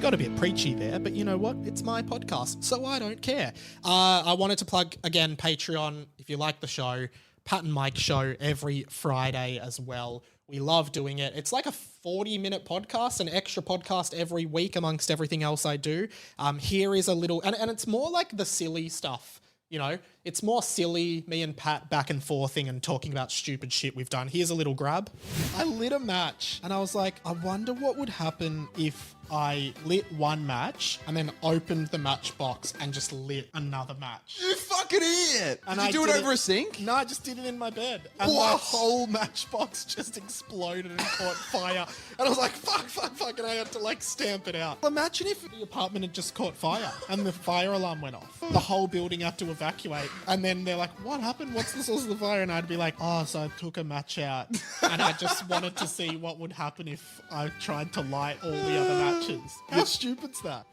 Got a bit preachy there, but you know what? It's my podcast, so I don't care. I wanted to plug, again, Patreon. If you like the show, Pat and Mike show every Friday as well. We love doing it. It's like a 40-minute podcast, an extra podcast every week amongst everything else I do. Here is a little, and it's more like the silly stuff, you know? It's more silly, me and Pat back and forthing and talking about stupid shit we've done. Here's a little grab. I lit a match and I was like, I wonder what would happen if I lit one match and then opened the matchbox and just lit another match. You fucking idiot! And Did you do it over a sink? No, I just did it in my bed. And What? my whole matchbox just exploded and caught fire. And I was like, fuck, and I had to like stamp it out. Imagine if the apartment had just caught fire and the fire alarm went off. The whole building had to evacuate. And then they're like, what happened? What's the source of the fire? And I'd be like, oh, so I took a match out and I just wanted to see what would happen if I tried to light all the other matches. How stupid's that?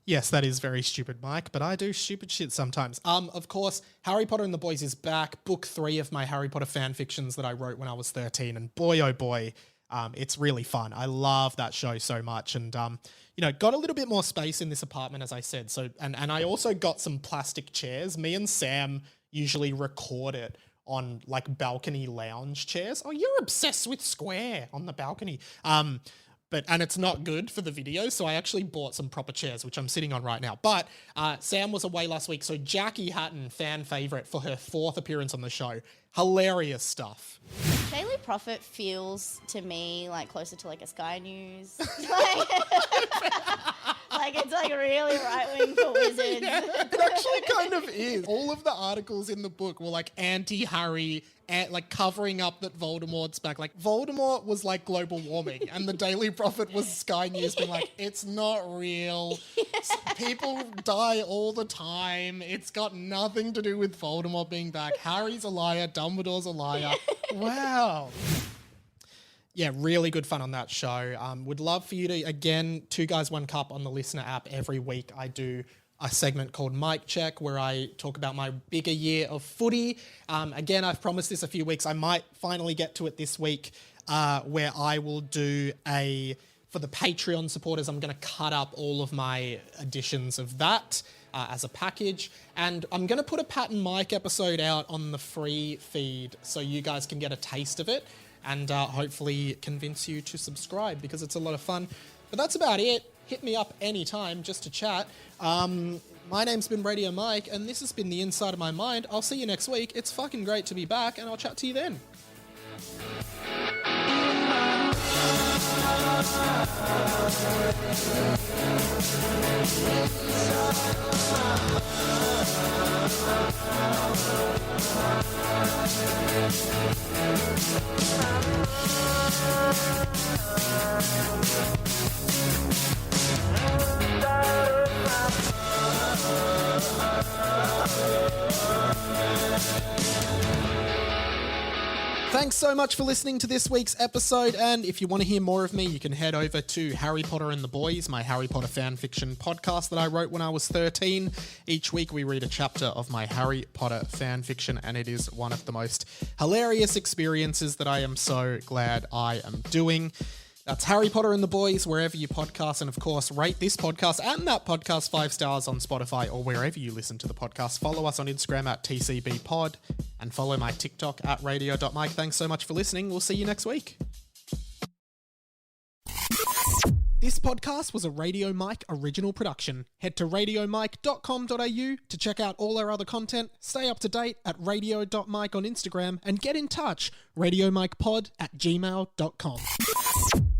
Yes, that is very stupid, Mike, but I do stupid shit sometimes. Of course, Harry Potter and the Boys is back. Book 3 of my Harry Potter fan fictions that I wrote when I was 13. And boy, oh boy, it's really fun. I love that show so much. And, you know, got a little bit more space in this apartment, as I said. So, and I also got some plastic chairs. Me and Sam usually record it on like balcony lounge chairs. Oh, you're obsessed with Square on the balcony. And it's not good for the video, so I actually bought some proper chairs, which I'm sitting on right now. But Sam was away last week, so Jackie Hatton, fan favourite for her 4th appearance on the show. Hilarious stuff. Daily Prophet feels to me like closer to like a Sky News. Like It's like really right-wing for wizards. Yeah, it actually kind of is. All of the articles in the book were like anti-Harry, and like covering up that Voldemort's back. Like Voldemort was like global warming, and the Daily Prophet was Sky News being like, it's not real. People die all the time. It's got nothing to do with Voldemort being back. Harry's a liar. Dumbledore's a liar. Wow. Yeah, really good fun on that show. Would love for you to, again, 2 Guys, 1 Cup on the Listener app. Every week I do a segment called Mic Check where I talk about my bigger year of footy. Again, I've promised this a few weeks. I might finally get to it this week where I will do for the Patreon supporters, I'm going to cut up all of my editions of that as a package. And I'm going to put a Pat and Mike episode out on the free feed so you guys can get a taste of it and hopefully convince you to subscribe because it's a lot of fun. But that's about it. Hit me up anytime just to chat. My name's been Radio Mike, and this has been The Inside of My Mind. I'll see you next week. It's fucking great to be back, and I'll chat to you then. Thanks so much for listening to this week's episode, and if you want to hear more of me, you can head over to Harry Potter and the Boys, my Harry Potter fan fiction podcast that I wrote when I was 13. Each week we read a chapter of my Harry Potter fan fiction, and it is one of the most hilarious experiences that I am so glad I am doing. That's Harry Potter and the Boys, wherever you podcast, and of course, rate this podcast and that podcast 5 stars on Spotify or wherever you listen to the podcast. Follow us on Instagram at TCBpod and follow my TikTok at radio.mike. Thanks so much for listening. We'll see you next week. This podcast was a Radio Mike original production. Head to radiomike.com.au to check out all our other content, stay up to date at radio.mike on Instagram, and get in touch, radiomikepod@gmail.com.